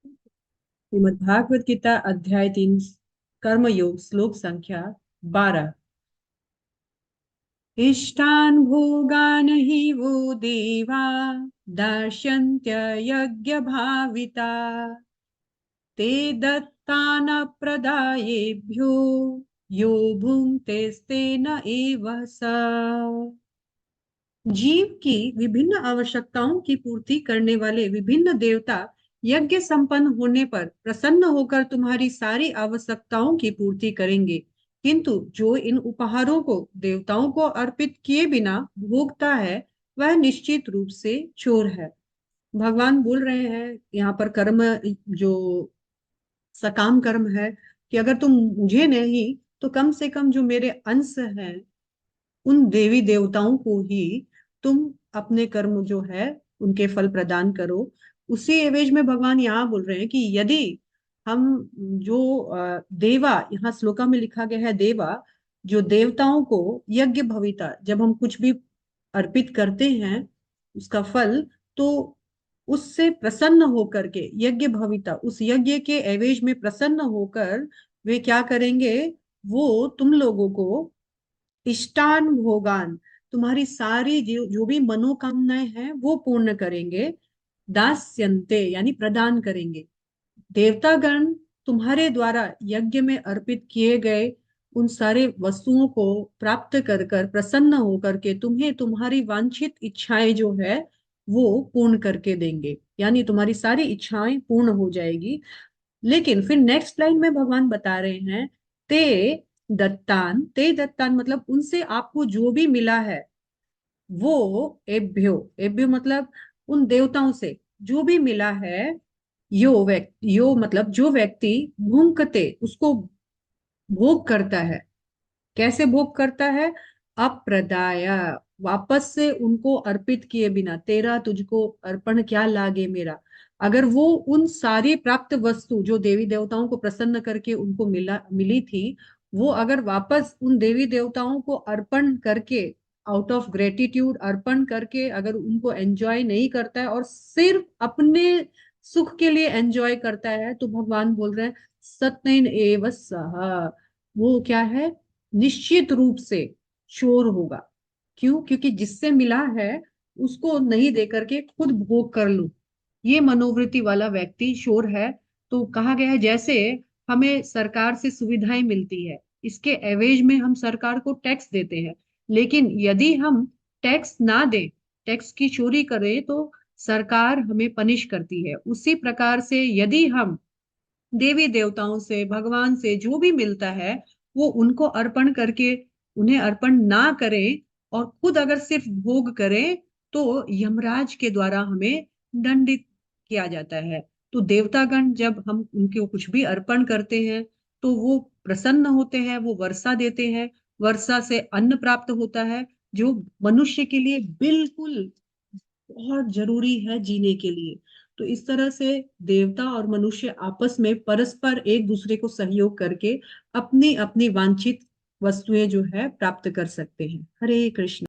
श्रीमद् भागवत गीता अध्याय 3 कर्मयोग श्लोक संख्या 12। इष्टान् भोगान् हि वो देवा दास्यन्त्य यज्ञ भाविता ते दत्तानप्रदायेभ्यो यो भुङ्क्तेस्तेन एव स। जीव की विभिन्न आवश्यकताओं की पूर्ति करने वाले विभिन्न देवता यज्ञ संपन्न होने पर प्रसन्न होकर तुम्हारी सारी आवश्यकताओं की पूर्ति करेंगे, किंतु जो इन उपहारों को देवताओं को अर्पित किए बिना भोगता है वह निश्चित रूप से चोर है। भगवान बोल रहे हैं यहाँ पर कर्म जो सकाम कर्म है कि अगर तुम मुझे नहीं तो कम से कम जो मेरे अंश हैं उन देवी देवताओं को ही तुम अपने कर्म जो है उनके फल प्रदान करो। उसी एवज में भगवान यहाँ बोल रहे हैं कि यदि हम जो देवा, यहाँ श्लोका में लिखा गया है देवा, जो देवताओं को यज्ञ भविता, जब हम कुछ भी अर्पित करते हैं उसका फल, तो उससे प्रसन्न होकर के यज्ञ भविता, उस यज्ञ के एवज में प्रसन्न होकर वे क्या करेंगे, वो तुम लोगों को इष्टान भोगान, तुम्हारी सारी जो भी मनोकामनाएं हैं वो पूर्ण करेंगे। दास्यन्ते यानी प्रदान करेंगे। देवतागण तुम्हारे द्वारा यज्ञ में अर्पित किए गए उन सारे वस्तुओं को प्राप्त कर कर प्रसन्न होकर के तुम्हें तुम्हारी वांछित इच्छाएं जो है वो पूर्ण करके देंगे, यानी तुम्हारी सारी इच्छाएं पूर्ण हो जाएगी। लेकिन फिर नेक्स्ट लाइन में भगवान बता रहे हैं ते दत्तान मतलब उनसे आपको जो भी मिला है वो एभ्यो, एभ्यो मतलब उन देवताओं से जो भी मिला है, यो मतलब जो व्यक्ति भुंकते उसको भोग करता है। कैसे भोग करता है? अप्रदाय, वापस से उनको अर्पित किए बिना, तेरा तुझको अर्पण क्या लागे मेरा। अगर वो उन सारी प्राप्त वस्तु जो देवी देवताओं को प्रसन्न करके उनको मिली थी, वो अगर वापस उन देवी देवताओं को अर्पण करके, आउट ऑफ ग्रेटिट्यूड अर्पण करके अगर उनको एंजॉय नहीं करता है और सिर्फ अपने सुख के लिए एंजॉय करता है, तो भगवान बोल रहे हैं सत्येन एव सह, वो क्या है, निश्चित रूप से चोर होगा। क्यों? क्योंकि जिससे मिला है उसको नहीं दे करके खुद भोग कर लूं, ये मनोवृत्ति वाला व्यक्ति चोर है। तो कहा गया है जैसे हमें सरकार से सुविधाएं मिलती है, इसके एवेज में हम सरकार को टैक्स देते हैं, लेकिन यदि हम टैक्स ना दें, टैक्स की चोरी करें, तो सरकार हमें पनिश करती है। उसी प्रकार से यदि हम देवी देवताओं से, भगवान से जो भी मिलता है वो उनको अर्पण करके उन्हें अर्पण ना करें और खुद अगर सिर्फ भोग करें, तो यमराज के द्वारा हमें दंडित किया जाता है। तो देवतागण जब हम उनके कुछ भी अर्पण करते हैं तो वो प्रसन्न होते हैं, वो वर्षा देते हैं, वर्षा से अन्न प्राप्त होता है जो मनुष्य के लिए बिल्कुल बहुत जरूरी है जीने के लिए। तो इस तरह से देवता और मनुष्य आपस में परस्पर एक दूसरे को सहयोग करके अपनी अपनी वांछित वस्तुएं जो है प्राप्त कर सकते हैं। हरे कृष्ण।